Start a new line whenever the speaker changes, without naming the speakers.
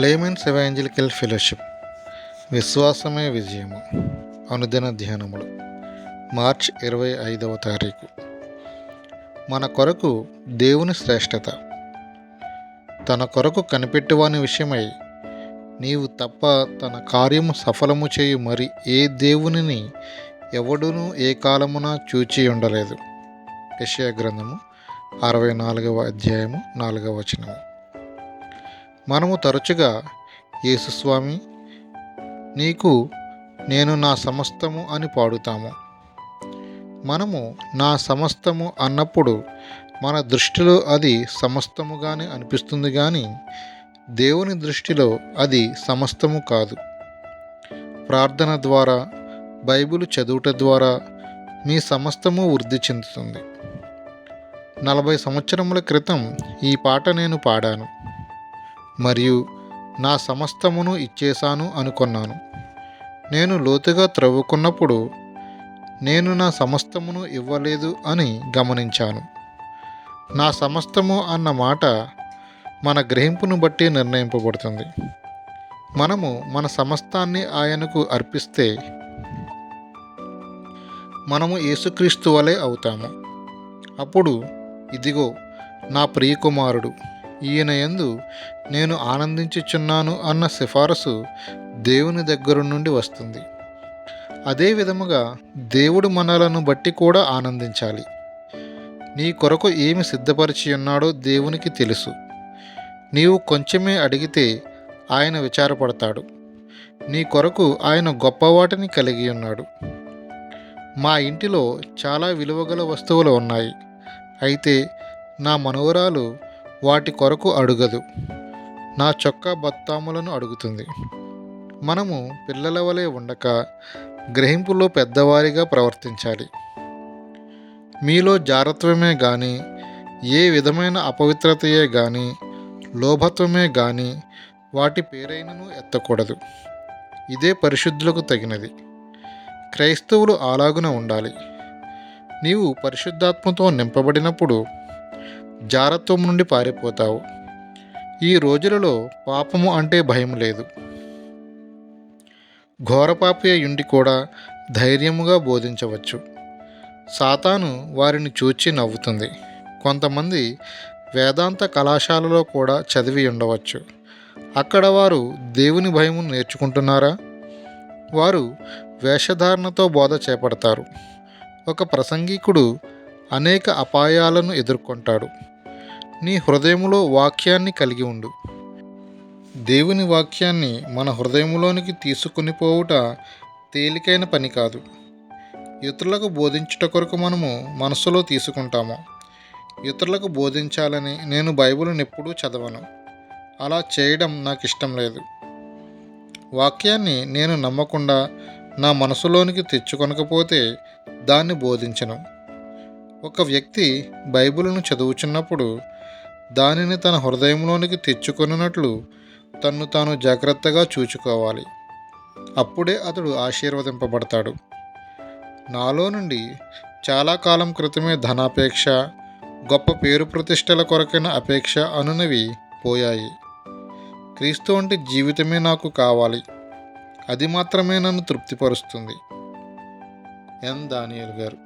Layman's evangelical fellowship విశ్వాసమే విజయము అనుదిన ధ్యానములు March 25వ తారీఖు. మన కొరకు దేవుని శ్రేష్టత. తన కొరకు కనిపెట్టువాని విషయమై నీవు తప్ప తన కార్యము సఫలము చేయు మరి ఏ దేవునిని ఎవడునూ ఏ కాలమున చూచి ఉండలేదు. యెషయా గ్రంథము 64వ అధ్యాయము 4వ వచనము. మనము తరచుగా యేసుస్వామి నీకు నేను నా సమస్తము అని పాడుతాము. మనము నా సమస్తము అన్నప్పుడు మన దృష్టిలో అది సమస్తముగానే అనిపిస్తుంది, కానీ దేవుని దృష్టిలో అది సమస్తము కాదు. ప్రార్థన ద్వారా, బైబిల్ చదువుట ద్వారా మీ సమస్తము వృద్ధి చెందుతుంది. 40 సంవత్సరముల క్రితం ఈ పాట నేను పాడాను మరియు నా సమస్తమును ఇచ్చేశాను అనుకున్నాను. నేను లోతుగా త్రవ్వుకున్నప్పుడు నేను నా సమస్తమును ఇవ్వలేదు అని గమనించాను. నా సమస్తము అన్న మాట మన గ్రహింపును బట్టి నిర్ణయింపబడుతుంది. మనము మన సమస్తాన్ని ఆయనకు అర్పిస్తే మనము యేసుక్రీస్తు వలె అవుతాము. అప్పుడు ఇదిగో నా ప్రియకుమారుడు, ఈయన యందు నేను ఆనందించుచున్నాను అన్న సిఫారసు దేవుని దగ్గర నుండి వస్తుంది. అదే విధముగా దేవుడు మనలను బట్టి కూడా ఆనందించాలి. నీ కొరకు ఏమి సిద్ధపరిచి ఉన్నాడో దేవునికి తెలుసు. నీవు కొంచెమే అడిగితే ఆయన విచారపడతాడు. నీ కొరకు ఆయన గొప్పవాటిని కలిగి ఉన్నాడు. మా ఇంటిలో చాలా విలువగల వస్తువులు ఉన్నాయి, అయితే నా మనవరాలు వాటి కొరకు అడుగదు, నా చొక్కా బత్తాములను అడుగుతుంది. మనము పిల్లల వలె ఉండక గ్రహింపులో పెద్దవారిగా ప్రవర్తించాలి. మీలో జారత్వమే కానీ, ఏ విధమైన అపవిత్రతయే కానీ, లోభత్వమే కానీ వాటి పేరైనను ఎత్తకూడదు. ఇదే పరిశుద్ధులకు తగినది. క్రైస్తవులు అలాగున ఉండాలి. నీవు పరిశుద్ధాత్మతో నింపబడినప్పుడు జారత్వం నుండి పారిపోతావు. ఈ రోజులలో పాపము అంటే భయం లేదు. ఘోరపాపి అయ్యుండి కూడా ధైర్యముగా బోధించవచ్చు. సాతాను వారిని చూచి నవ్వుతుంది. కొంతమంది వేదాంత కళాశాలలో కూడా చదివి ఉండవచ్చు. అక్కడ వారు దేవుని భయమును నేర్చుకుంటున్నారా? వారు వేషధారణతో బోధ చేపడతారు. ఒక ప్రసంగికుడు అనేక అపాయాలను ఎదుర్కొంటాడు. నీ హృదయములో వాక్యాన్ని కలిగి ఉండు. దేవుని వాక్యాన్ని మన హృదయములోనికి తీసుకుని పోవుట తేలికైన పని కాదు. ఇతరులకు బోధించుట కొరకు మనము మనసులో తీసుకుంటాము. ఇతరులకు బోధించాలని నేను బైబిల్ని ఎప్పుడూ చదవను. అలా చేయడం నాకు ఇష్టం లేదు. వాక్యాన్ని నేను నమ్మకుండా నా మనసులోనికి తెచ్చుకొనకపోతే దాన్ని బోధించను. ఒక వ్యక్తి బైబిల్ను చదువుచున్నప్పుడు దానిని తన హృదయంలోనికి తెచ్చుకొనున్నట్లు తన్ను తాను జాగ్రత్తగా చూచుకోవాలి. అప్పుడే అతడు ఆశీర్వదింపబడతాడు. నాలో నుండి చాలా కాలం క్రితమే ధనాపేక్ష, గొప్ప పేరు ప్రతిష్టల కొరకైన అపేక్ష అనునవి పోయాయి. క్రీస్తు వంటి జీవితమే నాకు కావాలి. అది మాత్రమే నన్ను తృప్తిపరుస్తుంది. ఎన్ దానియేల్ గారు.